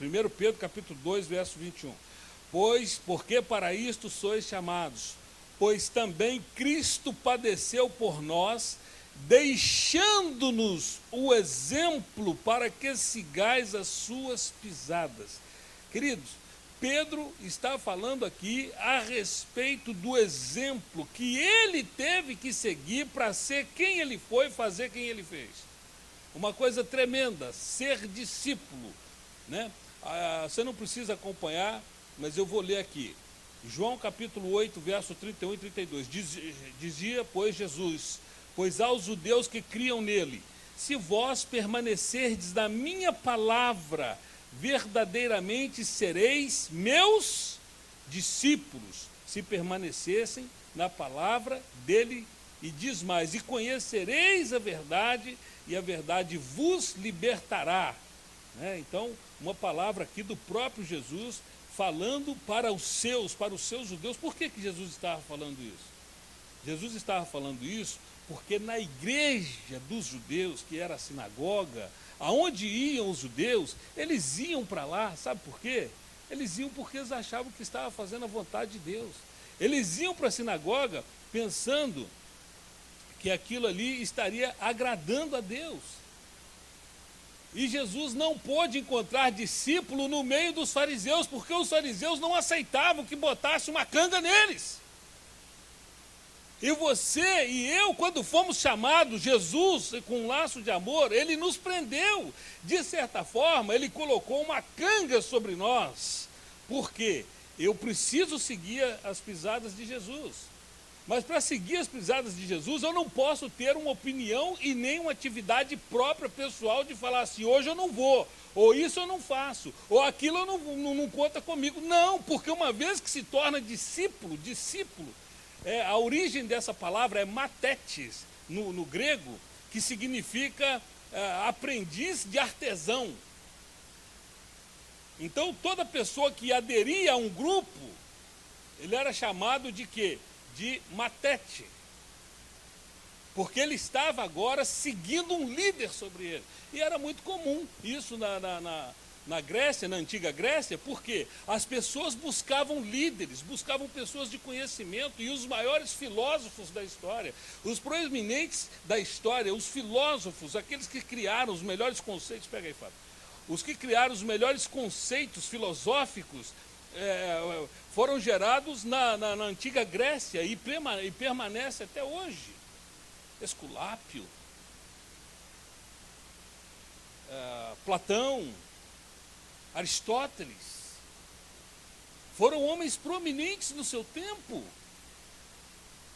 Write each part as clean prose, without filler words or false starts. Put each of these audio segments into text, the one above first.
1 Pedro capítulo 2, verso 21. Pois, porque para isto sois chamados, pois também Cristo padeceu por nós, deixando-nos o exemplo para que sigais as suas pisadas. Queridos, Pedro está falando aqui a respeito do exemplo que ele teve que seguir para ser quem ele foi, fazer quem ele fez. Uma coisa tremenda, ser discípulo, né? Você não precisa acompanhar, mas eu vou ler aqui. João capítulo 8, verso 31 e 32. Dizia, pois, Jesus: pois aos judeus que criam nele, se vós permanecerdes na minha palavra, verdadeiramente sereis meus discípulos, se permanecessem na palavra dele. E diz mais: e conhecereis a verdade, e a verdade vos libertará. Então, uma palavra aqui do próprio Jesus, falando para os seus judeus. Por que Jesus estava falando isso? Jesus estava falando isso porque na igreja dos judeus, que era a sinagoga, aonde iam os judeus, eles iam para lá, sabe por quê? Eles iam porque eles achavam que estavam fazendo a vontade de Deus. Eles iam para a sinagoga pensando que aquilo ali estaria agradando a Deus. E Jesus não pôde encontrar discípulo no meio dos fariseus, porque os fariseus não aceitavam que botasse uma canga neles. E você e eu, quando fomos chamados, Jesus, com um laço de amor, ele nos prendeu. De certa forma, ele colocou uma canga sobre nós. Por quê? Eu preciso seguir as pisadas de Jesus. Mas para seguir as pisadas de Jesus, eu não posso ter uma opinião e nem uma atividade própria, pessoal, de falar assim: hoje eu não vou, ou isso eu não faço, ou aquilo eu não conta comigo. Não, porque uma vez que se torna discípulo, a origem dessa palavra é matetes, no grego, que significa aprendiz de artesão. Então, toda pessoa que aderia a um grupo, ele era chamado de quê? De matete, porque ele estava agora seguindo um líder sobre ele. E era muito comum isso na Grécia, na antiga Grécia, porque as pessoas buscavam líderes, buscavam pessoas de conhecimento, e os maiores filósofos da história, os proeminentes da história, os filósofos, aqueles que criaram os melhores conceitos, pega aí, Fábio, os que criaram os melhores conceitos filosóficos, foram gerados na antiga Grécia e permanece até hoje. Esculápio, Platão, Aristóteles, foram homens proeminentes no seu tempo.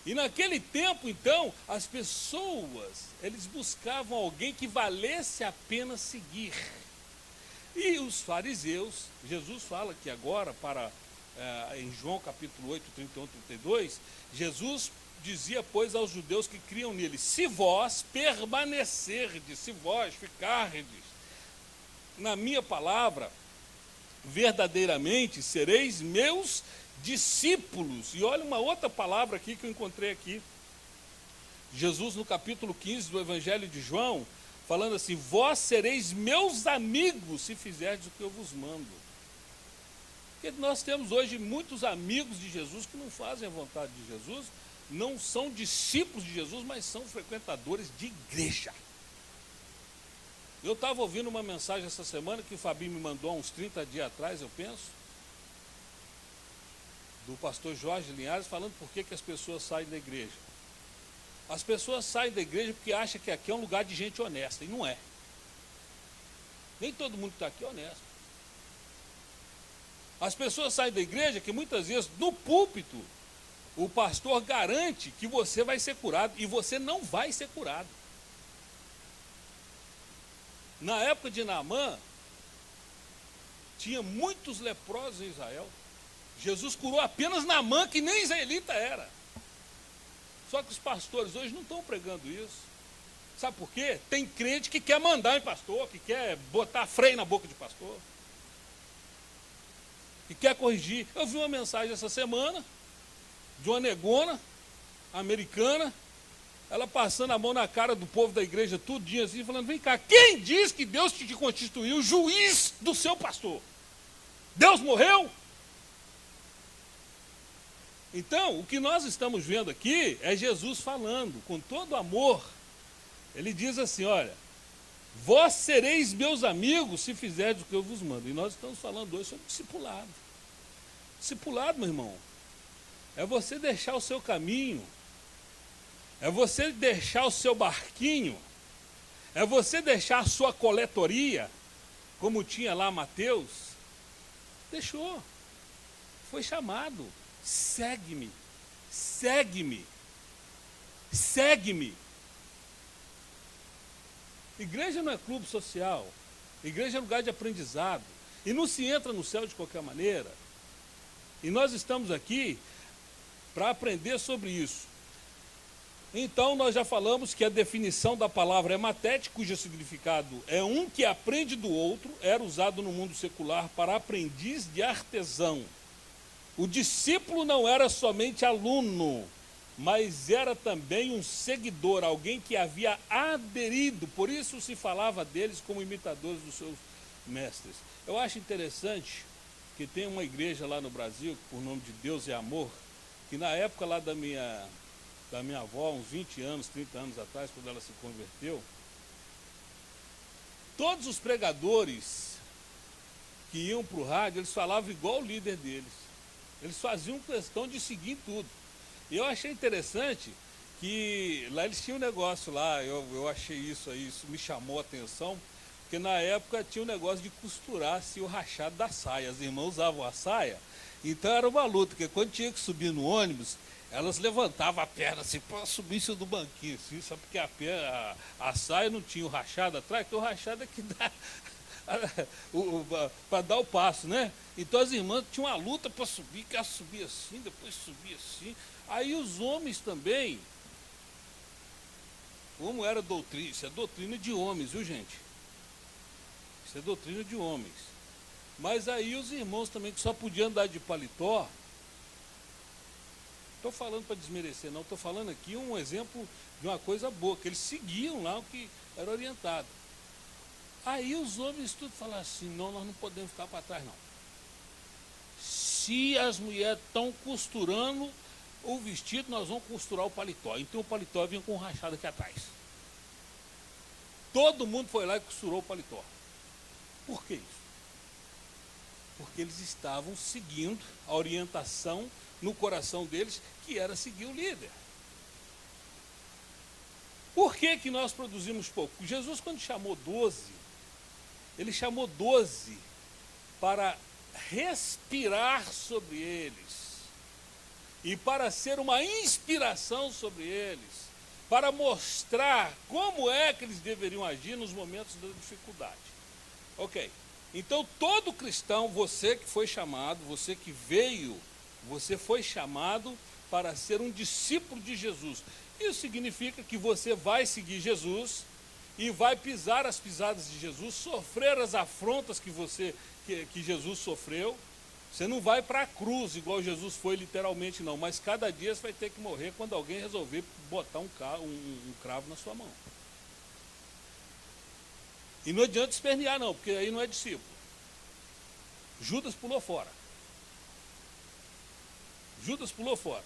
E naquele tempo, então, as pessoas, eles buscavam alguém que valesse a pena seguir. E os fariseus, Jesus fala que agora, em João capítulo 8, 31, 32, Jesus dizia, pois, aos judeus que criam nele: se vós permanecerdes, se vós ficardes na minha palavra, verdadeiramente sereis meus discípulos. E olha uma outra palavra aqui que eu encontrei aqui. Jesus, no capítulo 15 do Evangelho de João, falando assim: vós sereis meus amigos se fizerdes o que eu vos mando. Porque nós temos hoje muitos amigos de Jesus que não fazem a vontade de Jesus, não são discípulos de Jesus, mas são frequentadores de igreja. Eu estava ouvindo uma mensagem essa semana que o Fabinho me mandou há uns 30 dias atrás, eu penso, do pastor Jorge Linhares, falando por que as pessoas saem da igreja. As pessoas saem da igreja porque acham que aqui é um lugar de gente honesta, e não é. Nem todo mundo que está aqui é honesto. As pessoas saem da igreja que muitas vezes, no púlpito, o pastor garante que você vai ser curado, e você não vai ser curado. Na época de Naamã, tinha muitos leprosos em Israel. Jesus curou apenas Naamã, que nem israelita era. Só que os pastores hoje não estão pregando isso. Sabe por quê? Tem crente que quer mandar em pastor, que quer botar freio na boca de pastor, que quer corrigir. Eu vi uma mensagem essa semana de uma negona americana Ela passando a mão na cara do povo da igreja, tudinho assim, falando, vem cá, quem diz que Deus te constituiu juiz do seu pastor? Deus morreu? Então, o que nós estamos vendo aqui é Jesus falando, com todo amor. Ele diz assim, olha, vós sereis meus amigos se fizerdes o que eu vos mando. E nós estamos falando hoje sobre discipulado. Discipulado, meu irmão, é você deixar o seu caminho, é você deixar o seu barquinho, é você deixar a sua coletoria, como tinha lá Mateus. Deixou, foi chamado, segue-me, segue-me, segue-me. Igreja não é clube social, igreja é lugar de aprendizado, e não se entra no céu de qualquer maneira. E nós estamos aqui para aprender sobre isso. Então, nós já falamos que a definição da palavra hematete, cujo significado é um que aprende do outro, era usado no mundo secular para aprendiz de artesão. O discípulo não era somente aluno, mas era também um seguidor, alguém que havia aderido, por isso se falava deles como imitadores dos seus mestres. Eu acho interessante que tem uma igreja lá no Brasil, por nome de Deus é Amor, que na época lá da minha avó, uns 20 anos, 30 anos atrás, quando ela se converteu, todos os pregadores que iam para o rádio, eles falavam igual o líder deles. Eles faziam questão de seguir em tudo. E eu achei interessante que lá eles tinham um negócio lá, eu achei isso aí, isso me chamou a atenção, porque na época tinha um negócio de costurar-se o rachado da saia. As irmãs usavam a saia, então era uma luta, porque quando tinha que subir no ônibus, elas levantavam a perna assim, para subir isso do banquinho, assim, só porque a saia não tinha o rachado atrás, que o rachado é que dá para dar o passo, né? Então as irmãs tinham uma luta para subir, que ela subia assim, depois subia assim. Aí os homens também, como era doutrina, isso é doutrina de homens, viu gente? Isso é doutrina de homens. Mas aí os irmãos também que só podiam andar de paletó, estou falando para desmerecer não, estou falando aqui um exemplo de uma coisa boa, que eles seguiam lá o que era orientado. Aí os homens tudo falaram assim, não, nós não podemos ficar para trás não. Se as mulheres estão costurando o vestido, nós vamos costurar o paletó. Então o paletó vinha com um rachado aqui atrás. Todo mundo foi lá e costurou o paletó. Por que isso? Porque eles estavam seguindo a orientação no coração deles, que era seguir o líder. Por que que nós produzimos pouco? Jesus, quando chamou 12, ele chamou 12 para respirar sobre eles e para ser uma inspiração sobre eles, para mostrar como é que eles deveriam agir nos momentos da dificuldade. Ok, então todo cristão, você que foi chamado, você que veio, você foi chamado para ser um discípulo de Jesus. Isso significa que você vai seguir Jesus e vai pisar as pisadas de Jesus, sofrer as afrontas que Jesus sofreu. Você não vai para a cruz igual Jesus foi literalmente não, mas cada dia você vai ter que morrer quando alguém resolver botar um cravo na sua mão. E não adianta espernear não, porque aí não é discípulo. Judas pulou fora. Judas pulou fora.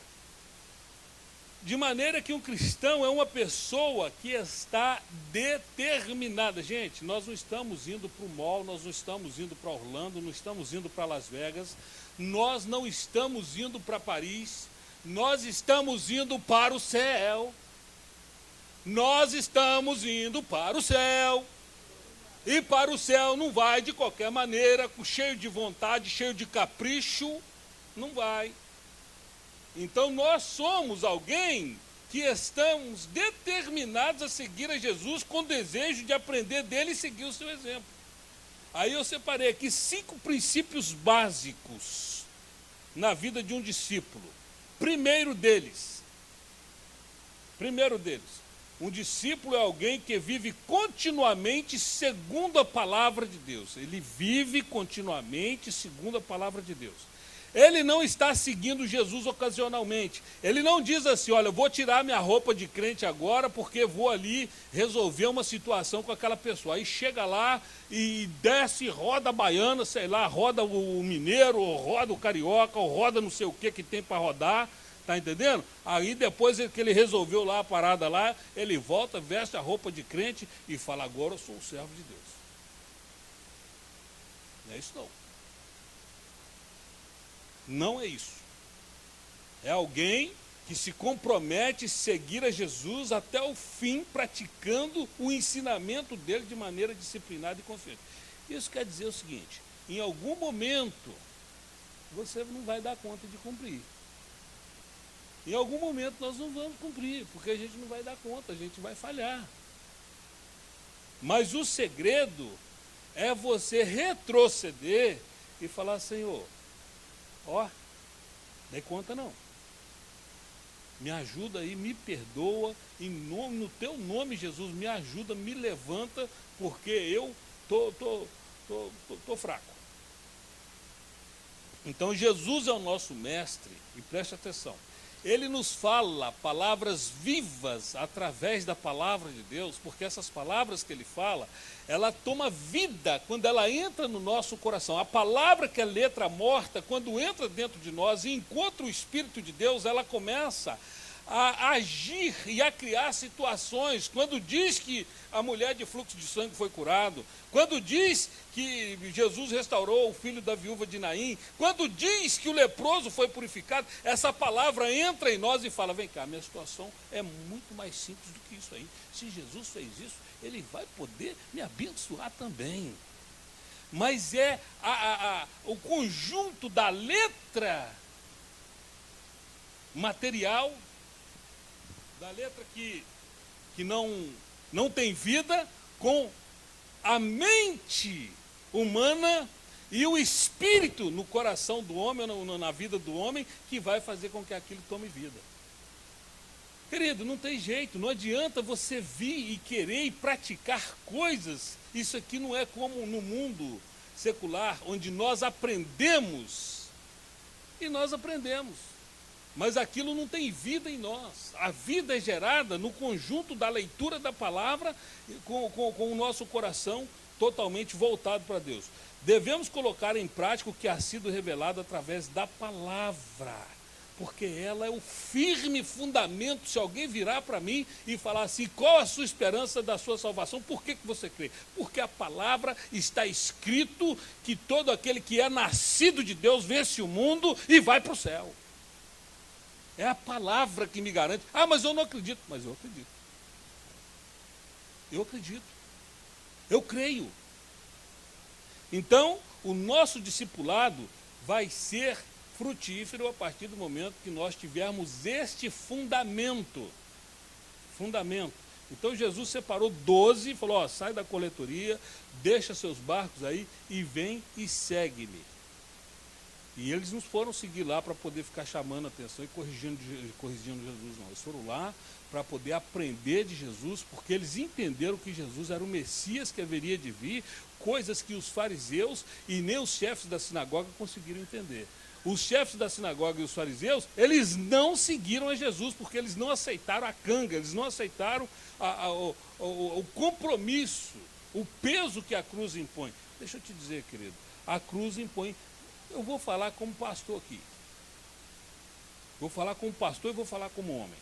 De maneira que um cristão é uma pessoa que está determinada. Gente, nós não estamos indo para o mall, nós não estamos indo para Orlando, não estamos indo para Las Vegas, nós não estamos indo para Paris, nós estamos indo para o céu. Nós estamos indo para o céu. E para o céu não vai de qualquer maneira, cheio de vontade, cheio de capricho, não vai. Então nós somos alguém que estamos determinados a seguir a Jesus com desejo de aprender dele e seguir o seu exemplo. Aí eu separei aqui 5 princípios básicos na vida de um discípulo. Primeiro deles, um discípulo é alguém que vive continuamente segundo a palavra de Deus. Ele vive continuamente segundo a palavra de Deus. Ele não está seguindo Jesus ocasionalmente. Ele não diz assim, olha, eu vou tirar minha roupa de crente agora porque vou ali resolver uma situação com aquela pessoa. Aí chega lá e desce, roda a baiana, sei lá, roda o mineiro, ou roda o carioca, ou roda não sei o que tem para rodar. Está entendendo? Aí depois que ele resolveu lá a parada lá, ele volta, veste a roupa de crente e fala, agora eu sou um servo de Deus. Não é isso não. Não é isso. É alguém que se compromete a seguir a Jesus até o fim, praticando o ensinamento dele de maneira disciplinada e confiante. Isso quer dizer o seguinte, em algum momento, você não vai dar conta de cumprir. Em algum momento nós não vamos cumprir, porque a gente não vai dar conta, a gente vai falhar. Mas o segredo é você retroceder e falar, Senhor, ó, dei conta não. Me ajuda aí, me perdoa, no teu nome, Jesus, me ajuda, me levanta, porque eu tô fraco. Então Jesus é o nosso mestre, e preste atenção. Ele nos fala palavras vivas através da palavra de Deus, porque essas palavras que ele fala, ela toma vida quando ela entra no nosso coração. A palavra que é letra morta, quando entra dentro de nós e encontra o Espírito de Deus, ela começa a agir e a criar situações. Quando diz que a mulher de fluxo de sangue foi curado, quando diz que Jesus restaurou o filho da viúva de Naim, quando diz que o leproso foi purificado, essa palavra entra em nós e fala, vem cá, minha situação é muito mais simples do que isso aí. Se Jesus fez isso, ele vai poder me abençoar também. Mas é o conjunto da letra material, da letra que não tem vida, com a mente humana e o espírito no coração do homem, na vida do homem, que vai fazer com que aquilo tome vida. Querido, não tem jeito, não adianta você vir e querer e praticar coisas. Isso aqui não é como no mundo secular, onde nós aprendemos, e nós aprendemos. Mas aquilo não tem vida em nós. A vida é gerada no conjunto da leitura da palavra, com o nosso coração totalmente voltado para Deus. Devemos colocar em prática o que ha sido revelado através da palavra, porque ela é o firme fundamento. Se alguém virar para mim e falar assim, qual a sua esperança da sua salvação? Por que você crê? Porque a palavra está escrito que todo aquele que é nascido de Deus vence o mundo e vai para o céu. É a palavra que me garante. Ah, mas eu não acredito. Mas eu acredito. Eu acredito. Eu creio. Então, o nosso discipulado vai ser frutífero a partir do momento que nós tivermos este fundamento. Fundamento. Então, Jesus separou 12 e falou, ó, sai da coletoria, deixa seus barcos aí e vem e segue-me. E eles não foram seguir lá para poder ficar chamando a atenção e corrigindo Jesus, não. Eles foram lá para poder aprender de Jesus, porque eles entenderam que Jesus era o Messias que haveria de vir, coisas que os fariseus e nem os chefes da sinagoga conseguiram entender. Os chefes da sinagoga e os fariseus, eles não seguiram a Jesus, porque eles não aceitaram a canga, eles não aceitaram o compromisso, o peso que a cruz impõe. Deixa eu te dizer, querido, a cruz impõe. Eu vou falar como pastor aqui. Vou falar como pastor e vou falar como homem.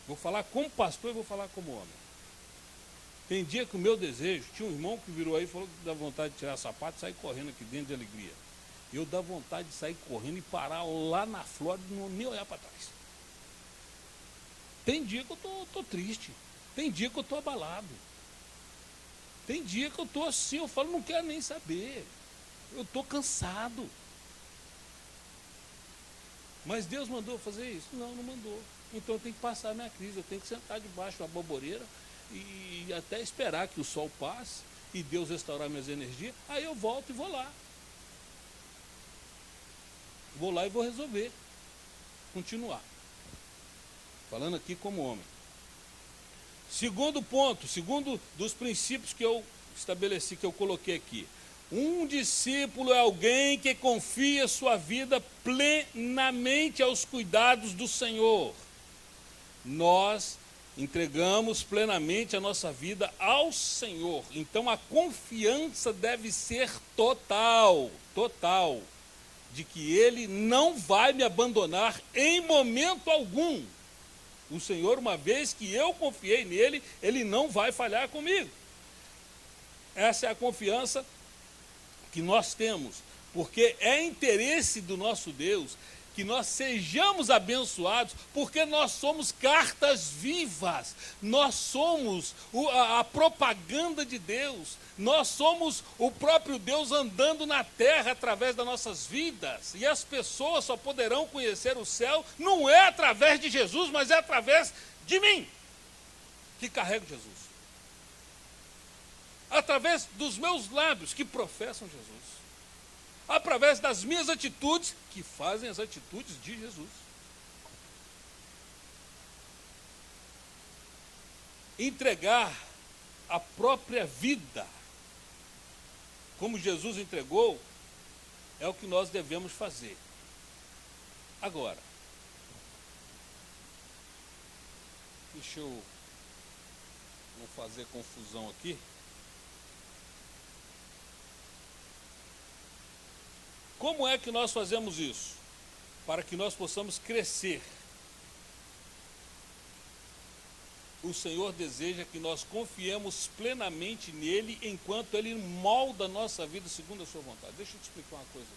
Vou falar como pastor e vou falar como homem. Tem dia que o meu desejo, tinha um irmão que virou aí e falou que dá vontade de tirar sapato e sair correndo aqui dentro de alegria. Eu dá vontade de sair correndo e parar lá na Flórida e nem olhar para trás. Tem dia que eu tô triste. Tem dia que eu estou abalado. Tem dia que eu estou assim, eu falo, não quero nem saber. Eu estou cansado. Mas Deus mandou fazer isso? Não, não mandou. Então eu tenho que passar a minha crise, eu tenho que sentar debaixo da boboreira e até esperar que o sol passe e Deus restaurar minhas energias, aí eu volto e vou lá. Vou lá e vou resolver. Continuar. Falando aqui como homem. Segundo ponto, segundo dos princípios que eu estabeleci, que eu coloquei aqui. Um discípulo é alguém que confia sua vida plenamente aos cuidados do Senhor. Nós entregamos plenamente a nossa vida ao Senhor. Então a confiança deve ser total, de que Ele não vai me abandonar em momento algum. O Senhor, uma vez que eu confiei nele, Ele não vai falhar comigo. Essa é a confiança que nós temos, porque é interesse do nosso Deus que nós sejamos abençoados, porque nós somos cartas vivas, nós somos a propaganda de Deus, nós somos o próprio Deus andando na terra através das nossas vidas, e as pessoas só poderão conhecer o céu, não é através de Jesus, mas é através de mim, que carrego Jesus. Através dos meus lábios que professam Jesus. Através das minhas atitudes que fazem as atitudes de Jesus. Entregar a própria vida, como Jesus entregou, é o que nós devemos fazer. Agora, deixa eu não fazer confusão aqui. Como é que nós fazemos isso? Para que nós possamos crescer. O Senhor deseja que nós confiemos plenamente nele, enquanto ele molda a nossa vida segundo a sua vontade. Deixa eu te explicar uma coisa.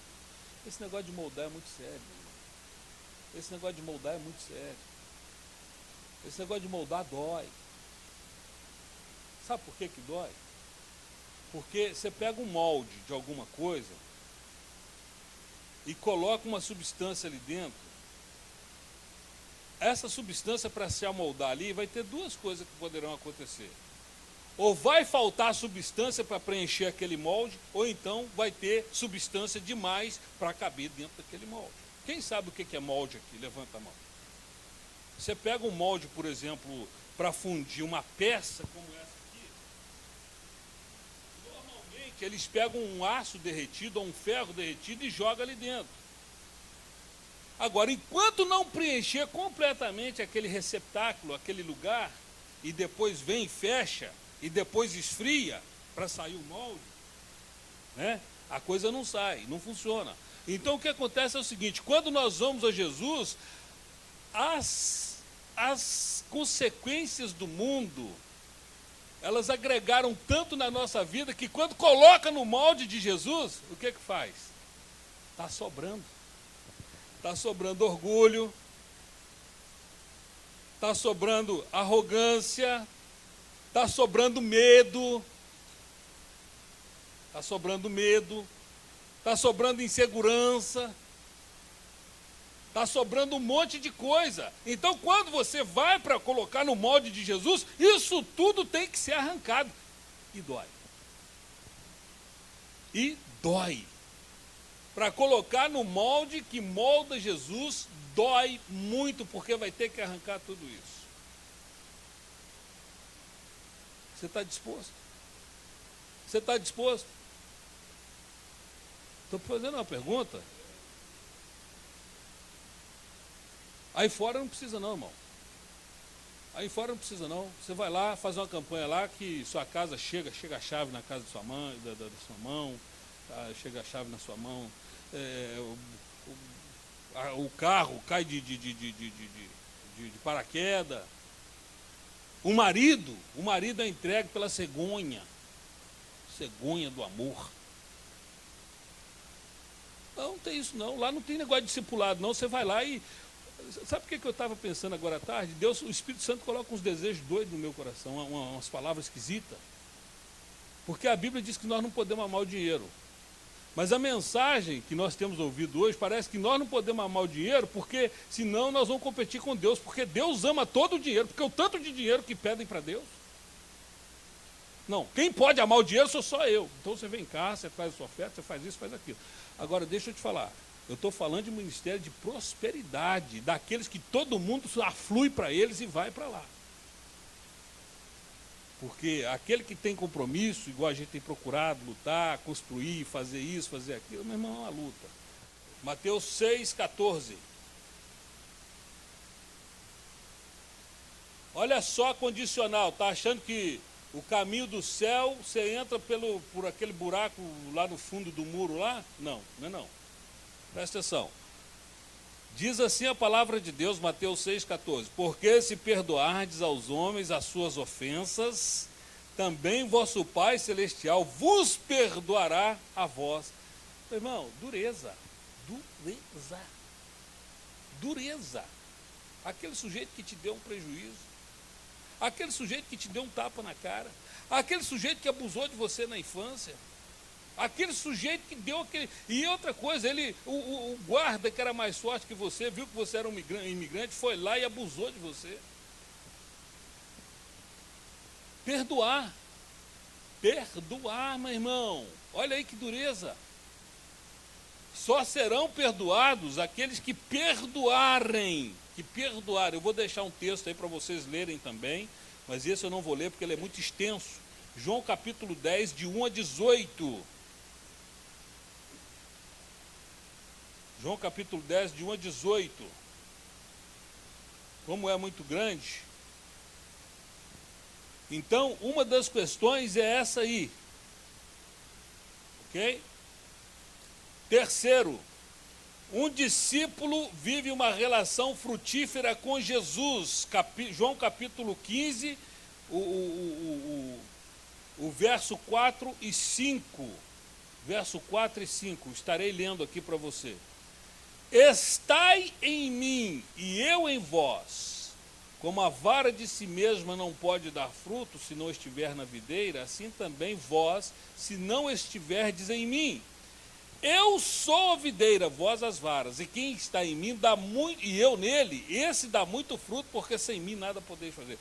Esse negócio de moldar é muito sério. Esse negócio de moldar é muito sério. Esse negócio de moldar dói. Sabe por que que dói? Porque você pega um molde de alguma coisa e coloca uma substância ali dentro. Essa substância, para se amoldar ali, vai ter duas coisas que poderão acontecer. Ou vai faltar substância para preencher aquele molde, ou então vai ter substância demais para caber dentro daquele molde. Quem sabe o que é molde aqui? Levanta a mão. Você pega um molde, por exemplo, para fundir uma peça como essa aqui. Normalmente eles pegam um aço derretido ou um ferro derretido e jogam ali dentro. Agora, enquanto não preencher completamente aquele receptáculo, aquele lugar, e depois vem e fecha, e depois esfria para sair o molde, né? A coisa não sai, não funciona. Então o que acontece é o seguinte: quando nós vamos a Jesus, as consequências do mundo, elas agregaram tanto na nossa vida que quando coloca no molde de Jesus, o que faz? Está sobrando. Está sobrando orgulho, está sobrando arrogância, está sobrando medo, está sobrando insegurança, está sobrando um monte de coisa. Então, quando você vai para colocar no molde de Jesus, isso tudo tem que ser arrancado. E dói. E dói. Para colocar no molde que molda Jesus, dói muito, porque vai ter que arrancar tudo isso. Você está disposto? Você está disposto? Estou fazendo uma pergunta. Aí fora não precisa não, irmão. Aí fora não precisa não. Você vai lá, faz uma campanha lá que sua casa chega a chave na casa de sua mãe, da sua mão, tá? Chega a chave na sua mão. O carro cai de paraquedas. O marido é entregue pela cegonha do amor. Não tem isso não, lá não tem negócio de discipulado não, você vai lá e... Sabe o que eu estava pensando agora à tarde? Deus, o Espírito Santo coloca uns desejos doidos no meu coração, umas palavras esquisitas. Porque a Bíblia diz que nós não podemos amar o dinheiro. Mas a mensagem que nós temos ouvido hoje parece que nós não podemos amar o dinheiro, porque senão nós vamos competir com Deus, porque Deus ama todo o dinheiro, porque o tanto de dinheiro que pedem para Deus. Não, quem pode amar o dinheiro sou só eu. Então você vem cá, você faz a sua oferta, você faz isso, faz aquilo. Agora, deixa eu te falar, eu estou falando de ministério de prosperidade, daqueles que todo mundo aflui para eles e vai para lá. Porque aquele que tem compromisso, igual a gente tem procurado lutar, construir, fazer isso, fazer aquilo, meu irmão, é uma luta. Mateus 6,14. Olha só a condicional, está achando que o caminho do céu, você entra por aquele buraco lá no fundo do muro lá? Não, não é não. Presta atenção. Diz assim a palavra de Deus, Mateus 6,14. Porque se perdoardes aos homens as suas ofensas, também vosso Pai Celestial vos perdoará a vós. Meu irmão, dureza. Dureza. Dureza. Aquele sujeito que te deu um prejuízo. Aquele sujeito que te deu um tapa na cara, aquele sujeito que abusou de você na infância, aquele sujeito que deu aquele... E outra coisa, o guarda que era mais forte que você, viu que você era um imigrante, foi lá e abusou de você. Perdoar. Perdoar, meu irmão. Olha aí que dureza. Só serão perdoados aqueles que perdoarem. Eu vou deixar um texto aí para vocês lerem também, mas esse eu não vou ler porque ele é muito extenso. João capítulo 10, de 1 a 18. João capítulo 10, de 1 a 18. Como é muito grande. Então, uma das questões é essa aí. Ok? Terceiro, um discípulo vive uma relação frutífera com Jesus. João capítulo 15, o verso 4 e 5. Verso 4 e 5, estarei lendo aqui para você. Estai em mim e eu em vós. Como a vara de si mesma não pode dar fruto se não estiver na videira, assim também vós, se não estiverdes em mim. Eu sou a videira, vós as varas, e quem está em mim dá muito, e eu nele, esse dá muito fruto, porque sem mim nada podeis fazer.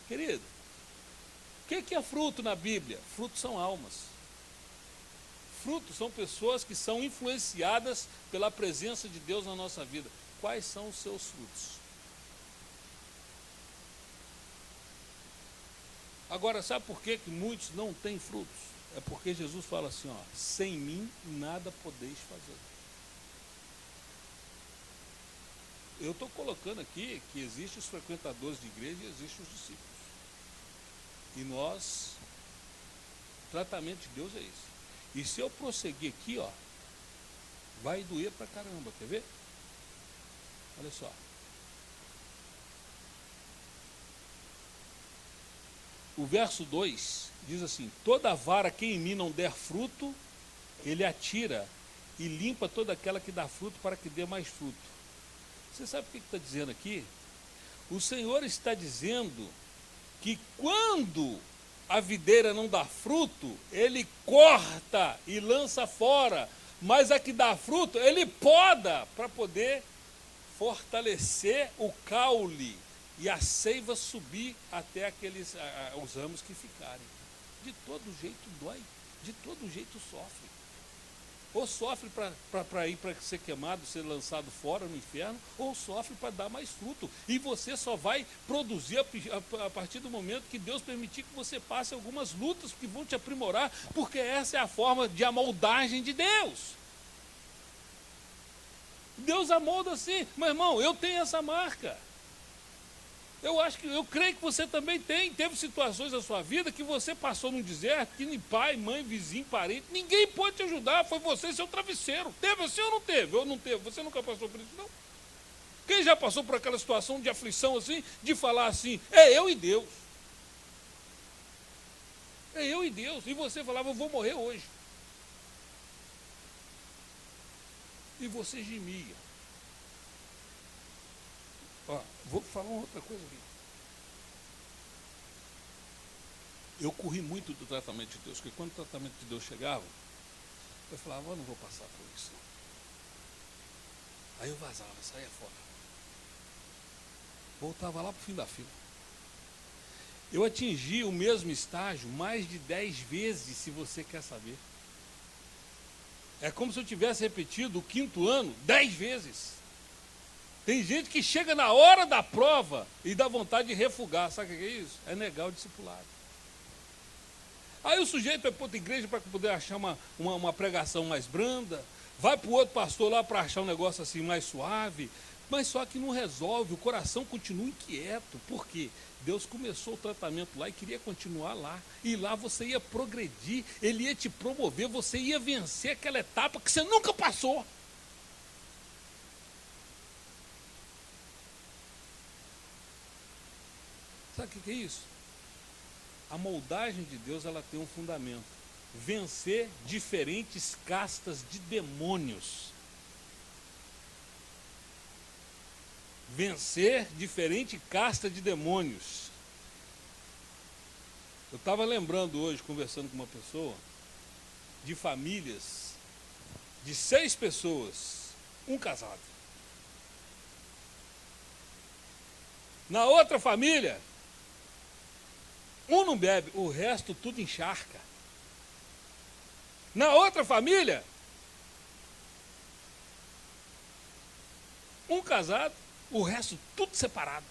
Querido, o que é fruto na Bíblia? Frutos são almas. Frutos são pessoas que são influenciadas pela presença de Deus na nossa vida. Quais são os seus frutos? Agora, sabe por que muitos não têm frutos? É porque Jesus fala assim, ó, sem mim nada podeis fazer. Eu estou colocando aqui que existem os frequentadores de igreja e existem os discípulos. E nós, o tratamento de Deus é isso. E se eu prosseguir aqui, ó, vai doer pra caramba, quer ver? Olha só. O verso 2 diz assim, toda vara que em mim não der fruto, ele atira e limpa toda aquela que dá fruto para que dê mais fruto. Você sabe o que está dizendo aqui? O Senhor está dizendo que quando a videira não dá fruto, ele corta e lança fora, mas a que dá fruto, ele poda para poder fortalecer o caule e a seiva subir até os ramos que ficarem. De todo jeito dói, de todo jeito sofre. Ou sofre para ir para ser queimado, ser lançado fora no inferno, ou sofre para dar mais fruto. E você só vai produzir a partir do momento que Deus permitir que você passe algumas lutas que vão te aprimorar, porque essa é a forma de amoldagem de Deus. Deus amolda assim, meu irmão, eu tenho essa marca. Eu creio que você também teve situações na sua vida que você passou num deserto, que nem pai, mãe, vizinho, parente, ninguém pode te ajudar, foi você e seu travesseiro. Teve assim ou não teve? Ou não teve? Você nunca passou por isso, não? Quem já passou por aquela situação de aflição assim, de falar assim, é eu e Deus. É eu e Deus. E você falava, eu vou morrer hoje. E você gemia. Ó, vou falar uma outra coisa aqui. Eu corri muito do tratamento de Deus, porque quando o tratamento de Deus chegava, eu falava, eu não vou passar por isso. Aí eu vazava, saía fora. Voltava lá para o fim da fila. Eu atingi o mesmo estágio mais de 10 vezes, se você quer saber. É como se eu tivesse repetido o 5º ano 10 vezes. Tem gente que chega na hora da prova e dá vontade de refugar. Sabe o que é isso? É negar o discipulado. Aí o sujeito vai para outra igreja para poder achar uma pregação mais branda, vai para o outro pastor lá para achar um negócio assim mais suave, mas só que não resolve, o coração continua inquieto. Por quê? Deus começou o tratamento lá e queria continuar lá. E lá você ia progredir, Ele ia te promover, você ia vencer aquela etapa que você nunca passou. Sabe o que é isso? A moldagem de Deus, ela tem um fundamento: vencer diferentes castas de demônios. Vencer diferente casta de demônios. Eu estava lembrando hoje, conversando com uma pessoa, de famílias de 6 pessoas, um casado. Na outra família, um não bebe, o resto tudo encharca. Na outra família, um casado, o resto tudo separado.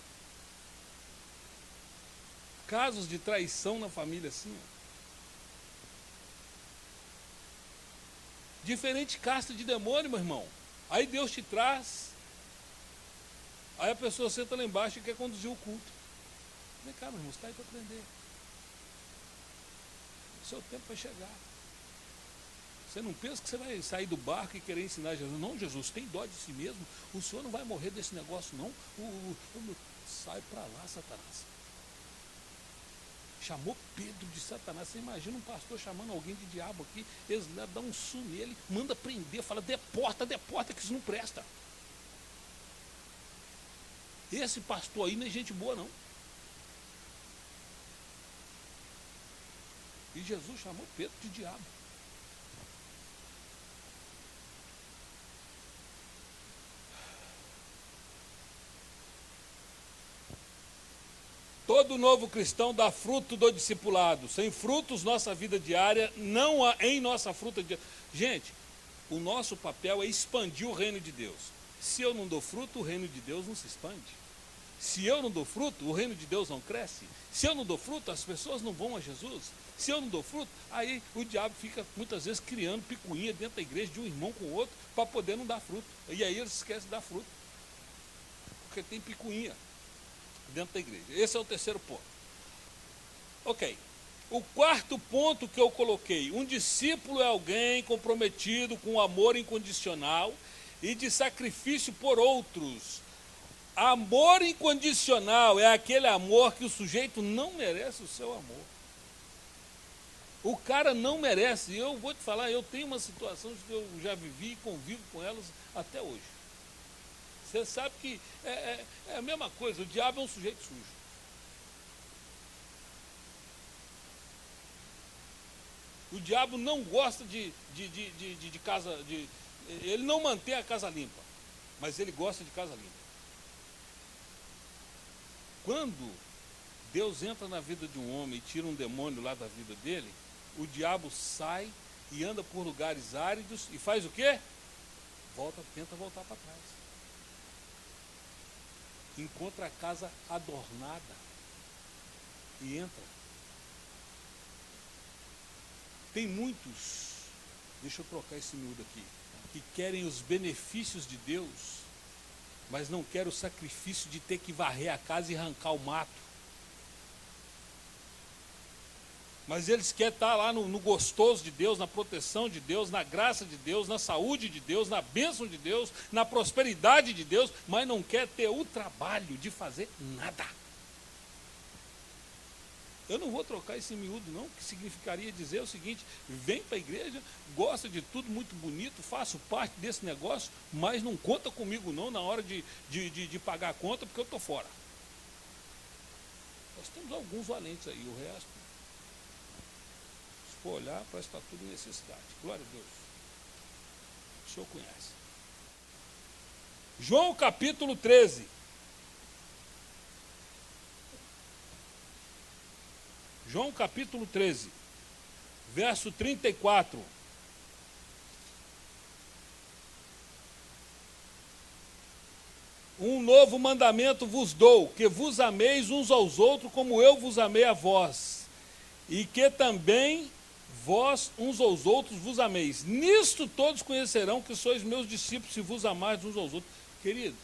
Casos de traição na família assim. Diferente casta de demônio, meu irmão. Aí Deus te traz. Aí a pessoa senta lá embaixo e quer conduzir o culto. Vem cá, meu irmão, você está aí para aprender. O seu tempo vai chegar. Você não pensa que você vai sair do barco e querer ensinar Jesus. Não, Jesus, tem dó de si mesmo. O senhor não vai morrer desse negócio, não. Sai para lá, Satanás. Chamou Pedro de Satanás. Você imagina um pastor chamando alguém de diabo aqui, eles dão um su nele, manda prender, fala, deporta, que isso não presta. Esse pastor aí não é gente boa, não. E Jesus chamou Pedro de diabo. Todo novo cristão dá fruto do discipulado. Sem frutos, nossa vida diária não há em nossa fruta diária. Gente, o nosso papel é expandir o reino de Deus. Se eu não dou fruto, o reino de Deus não se expande. Se eu não dou fruto, o reino de Deus não cresce. Se eu não dou fruto, as pessoas não vão a Jesus. Se eu não dou fruto, aí o diabo fica muitas vezes criando picuinha dentro da igreja de um irmão com o outro para poder não dar fruto. E aí eles esquecem de dar fruto. Porque tem picuinha dentro da igreja. Esse é o terceiro ponto. Ok. O quarto ponto que eu coloquei: um discípulo é alguém comprometido com amor incondicional e de sacrifício por outros. Amor incondicional é aquele amor que o sujeito não merece o seu amor. O cara não merece. Eu vou te falar, eu tenho uma situação que eu já vivi e convivo com elas até hoje. Você sabe que é a mesma coisa, o diabo é um sujeito sujo. O diabo não gosta de casa, ele não mantém a casa limpa, mas ele gosta de casa limpa. Quando Deus entra na vida de um homem e tira um demônio lá da vida dele, o diabo sai e anda por lugares áridos e faz o quê? Tenta voltar para trás. Encontra a casa adornada e entra. Tem muitos, deixa eu trocar esse miúdo aqui, que querem os benefícios de Deus, mas não querem o sacrifício de ter que varrer a casa e arrancar o mato. Mas eles querem estar lá no gostoso de Deus, na proteção de Deus, na graça de Deus, na saúde de Deus, na bênção de Deus, na prosperidade de Deus, mas não quer ter o trabalho de fazer nada. Eu não vou trocar esse miúdo não, que significaria dizer o seguinte: vem para a igreja, gosta de tudo muito bonito, faço parte desse negócio, mas não conta comigo não na hora de pagar a conta, porque eu estou fora. Nós temos alguns valentes aí, o resto, se for olhar, parece que está tudo em necessidade. Glória a Deus. O senhor conhece. João capítulo 13. João capítulo 13, verso 34. Um novo mandamento vos dou, que vos ameis uns aos outros como eu vos amei a vós. E que também vós uns aos outros vos ameis. Nisto todos conhecerão que sois meus discípulos, se vos amardes uns aos outros. Querido,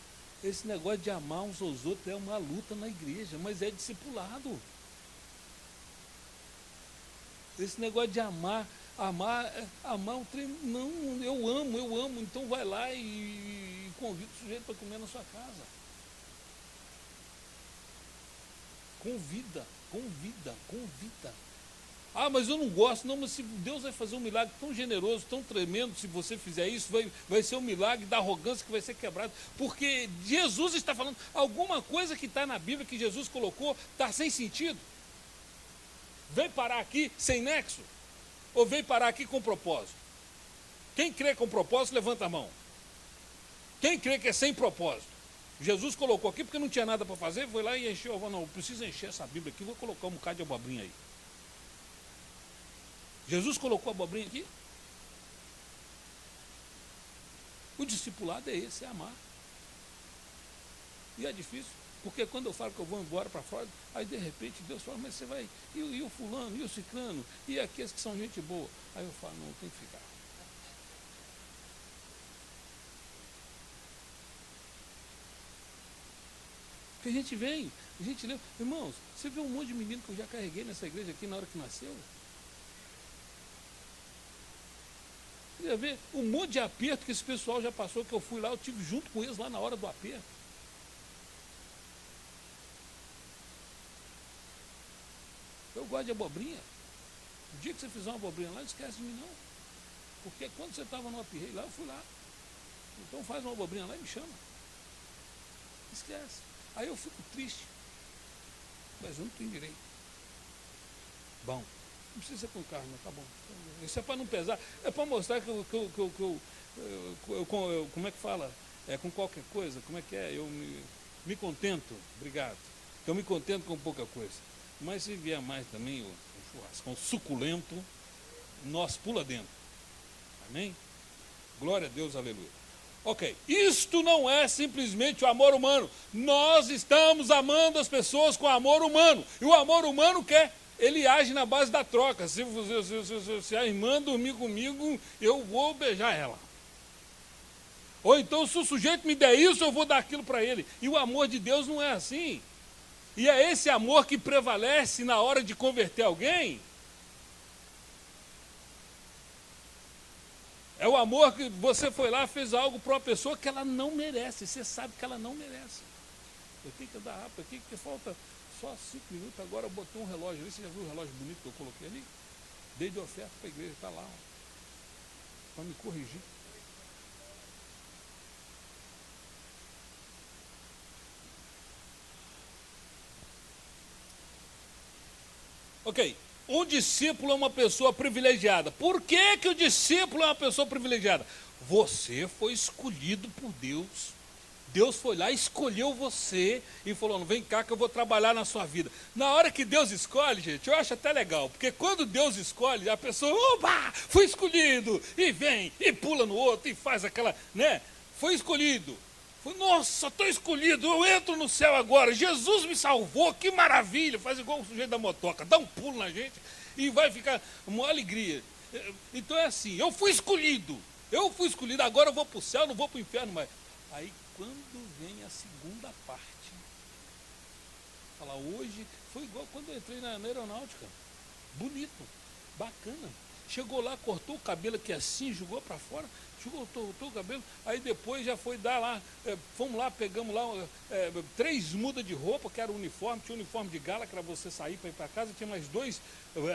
esse negócio de amar uns aos outros é uma luta na igreja, mas é discipulado. Esse negócio de amar um trem, não, eu amo, então vai lá e convida o sujeito para comer na sua casa. Convida. Ah, mas eu não gosto. Não, mas se Deus vai fazer um milagre tão generoso, tão tremendo, se você fizer isso, vai ser um milagre da arrogância que vai ser quebrado. Porque Jesus está falando, alguma coisa que está na Bíblia, que Jesus colocou, está sem sentido. Veio parar aqui sem nexo? Ou veio parar aqui com propósito? Quem crê com propósito, levanta a mão. Quem crê que é sem propósito? Jesus colocou aqui porque não tinha nada para fazer, foi lá e encheu. Não, preciso encher essa Bíblia aqui, vou colocar um bocado de abobrinha aí. Jesus colocou a abobrinha aqui? O discipulado é esse, é amar. E é difícil, porque quando eu falo que eu vou embora para fora, aí de repente Deus fala, mas você vai, e o fulano, e o ciclano, e aqueles que são gente boa. Aí eu falo, não, tem que ficar. Porque a gente vem, a gente lê. Irmãos, você vê um monte de menino que eu já carreguei nessa igreja aqui na hora que nasceu? Você já vê um monte de aperto que esse pessoal já passou, que eu fui lá, eu tive junto com eles lá na hora do aperto. Eu gosto de abobrinha. O dia que você fizer uma abobrinha lá, não esquece de mim não. Porque quando você estava no aperreio lá, eu fui lá. Então faz uma abobrinha lá e me chama. Esquece. Aí eu fico triste. Mas eu não tenho direito. Bom, não precisa ser com carne, mas tá bom. Isso é para não pesar. É para mostrar que eu como é que fala? É com qualquer coisa, como é que é? Eu me contento, obrigado. Eu me contento com pouca coisa. Mas se vier mais também o churrascão suculento, nós pula dentro. Amém? Glória a Deus, aleluia. Ok, isto não é simplesmente o amor humano. Nós estamos amando as pessoas com amor humano. E o amor humano ele age na base da troca. Se a irmã dormir comigo, eu vou beijar ela. Ou então, se o sujeito me der isso, eu vou dar aquilo para ele. E o amor de Deus não é assim. E é esse amor que prevalece na hora de converter alguém. É o amor que você foi lá, fez algo para uma pessoa que ela não merece. Você sabe que ela não merece. Eu tenho que andar rápido aqui, porque falta só 5 minutos. Agora eu botei um relógio ali. Você já viu o relógio bonito que eu coloquei ali? Dei de oferta para a igreja, está lá. Para me corrigir. Ok. Um discípulo é uma pessoa privilegiada. Por que o discípulo é uma pessoa privilegiada? Você foi escolhido por Deus. Deus foi lá, escolheu você e falou, vem cá que eu vou trabalhar na sua vida. Na hora que Deus escolhe, gente, eu acho até legal, porque quando Deus escolhe, a pessoa, opa, foi escolhido, e vem, e pula no outro, e faz aquela, né? Foi escolhido. Nossa, estou escolhido, eu entro no céu agora, Jesus me salvou, que maravilha, faz igual o sujeito da motoca, dá um pulo na gente e vai ficar uma alegria. Então é assim, eu fui escolhido, agora eu vou para o céu, não vou para o inferno mais. Aí quando vem a segunda parte, fala, hoje foi igual quando eu entrei na aeronáutica, bonito, bacana. Chegou lá, cortou o cabelo aqui assim, jogou para fora, cortou o cabelo, aí depois já foi dar lá, fomos lá, pegamos lá 3 mudas de roupa, que era o uniforme, tinha o uniforme de gala, que era você sair para ir para casa, tinha mais 2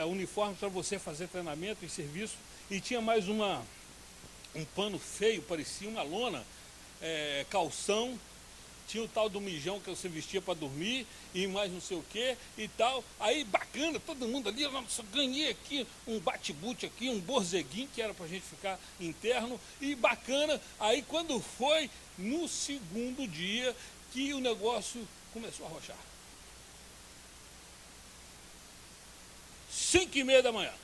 uniformes para você fazer treinamento e serviço, e tinha mais um pano feio, parecia uma lona, calção, tinha o tal do mijão que você vestia para dormir, e mais não sei o que, e tal. Aí, bacana, todo mundo ali, nossa, ganhei aqui um bate-boot aqui, um borzeguinho, que era para a gente ficar interno, e bacana. Aí, quando foi no segundo dia, que o negócio começou a arrochar. 5:30 da manhã.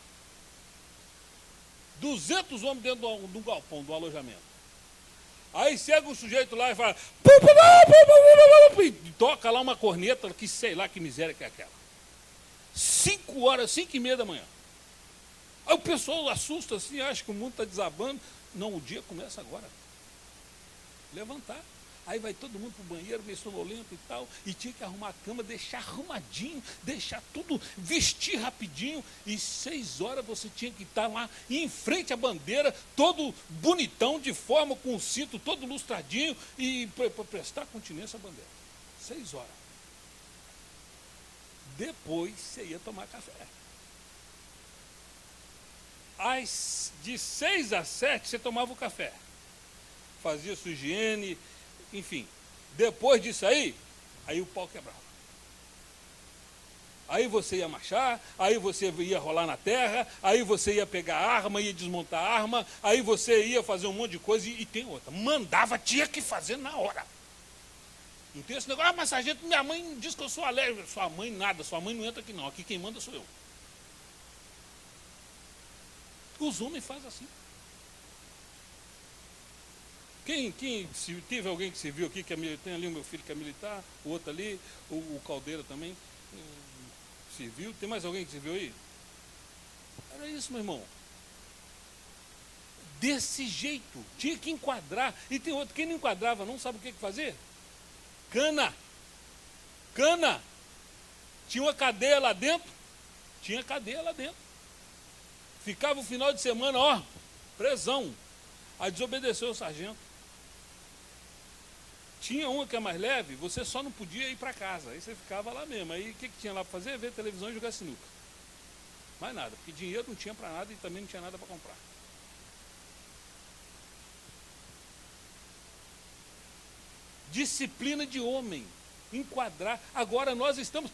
200 homens dentro do galpão, do alojamento. Aí chega um sujeito lá e fala, e toca lá uma corneta, que sei lá que miséria que é aquela. 5 horas, 5h30 da manhã. Aí o pessoal assusta assim, acha que o mundo está desabando. Não, o dia começa agora. Levantar. Aí vai todo mundo para o banheiro, meio sonolento e tal, e tinha que arrumar a cama, deixar arrumadinho, deixar tudo, vestir rapidinho, e 6 horas você tinha que estar lá em frente à bandeira, todo bonitão, de forma com o cinto todo lustradinho, e para prestar continência à bandeira. 6 horas. Depois você ia tomar café. De 6 às 7 você tomava o café. Fazia sua higiene, enfim. Depois disso aí o pau quebrava. Aí você ia marchar, aí você ia rolar na terra, aí você ia pegar a arma, ia desmontar a arma, aí você ia fazer um monte de coisa, e tem outra. Mandava, tinha que fazer na hora. Não tem esse negócio, mas sargento, minha mãe diz que eu sou alérgico. Sua mãe nada, sua mãe não entra aqui não, aqui quem manda sou eu. Os homens fazem assim. Se teve alguém que serviu aqui, tem ali o meu filho que é militar, o outro ali, o Caldeira também serviu. Tem mais alguém que serviu aí? Era isso, meu irmão. Desse jeito, tinha que enquadrar. E tem outro, quem não enquadrava não sabe o que fazer? Cana. Tinha uma cadeia lá dentro? Tinha cadeia lá dentro. Ficava o final de semana, ó, presão. Aí desobedeceu o sargento. Tinha uma que é mais leve, você só não podia ir para casa. Aí você ficava lá mesmo. Aí o que tinha lá para fazer? Ver televisão e jogar sinuca. Mais nada, porque dinheiro não tinha para nada e também não tinha nada para comprar. Disciplina de homem. Enquadrar. Agora nós estamos,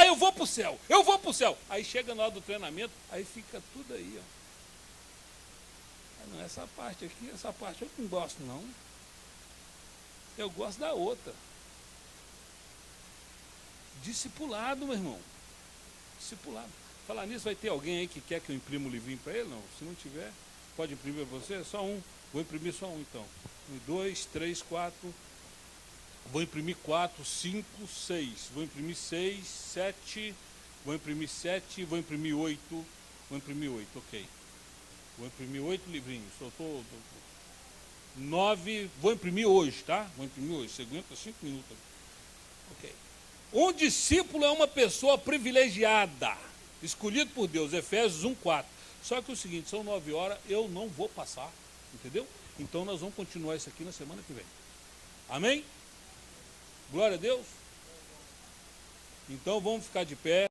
eu vou para o céu. Aí chega na hora do treinamento, aí fica tudo aí, ó. Não, essa parte aqui, essa parte eu não gosto não. Eu gosto da outra. Discipulado, meu irmão. Discipulado. Falar nisso, vai ter alguém aí que quer que eu imprima o livrinho para ele? Não. Se não tiver, pode imprimir para você? Só um. Vou imprimir só um então. 1, 2, 3, 4. Vou imprimir 4, 5, 6. Vou imprimir 6, 7. Vou imprimir 7. Vou imprimir 8. Vou imprimir 8, ok. Vou imprimir 8 livrinhos. 9. Vou imprimir hoje, tá? Vou imprimir hoje. Você aguenta 5 minutos. Ok. Um discípulo é uma pessoa privilegiada, escolhido por Deus. Efésios 1:4. Só que é o seguinte, são 9 horas, eu não vou passar. Entendeu? Então nós vamos continuar isso aqui na semana que vem. Amém? Glória a Deus. Então vamos ficar de pé.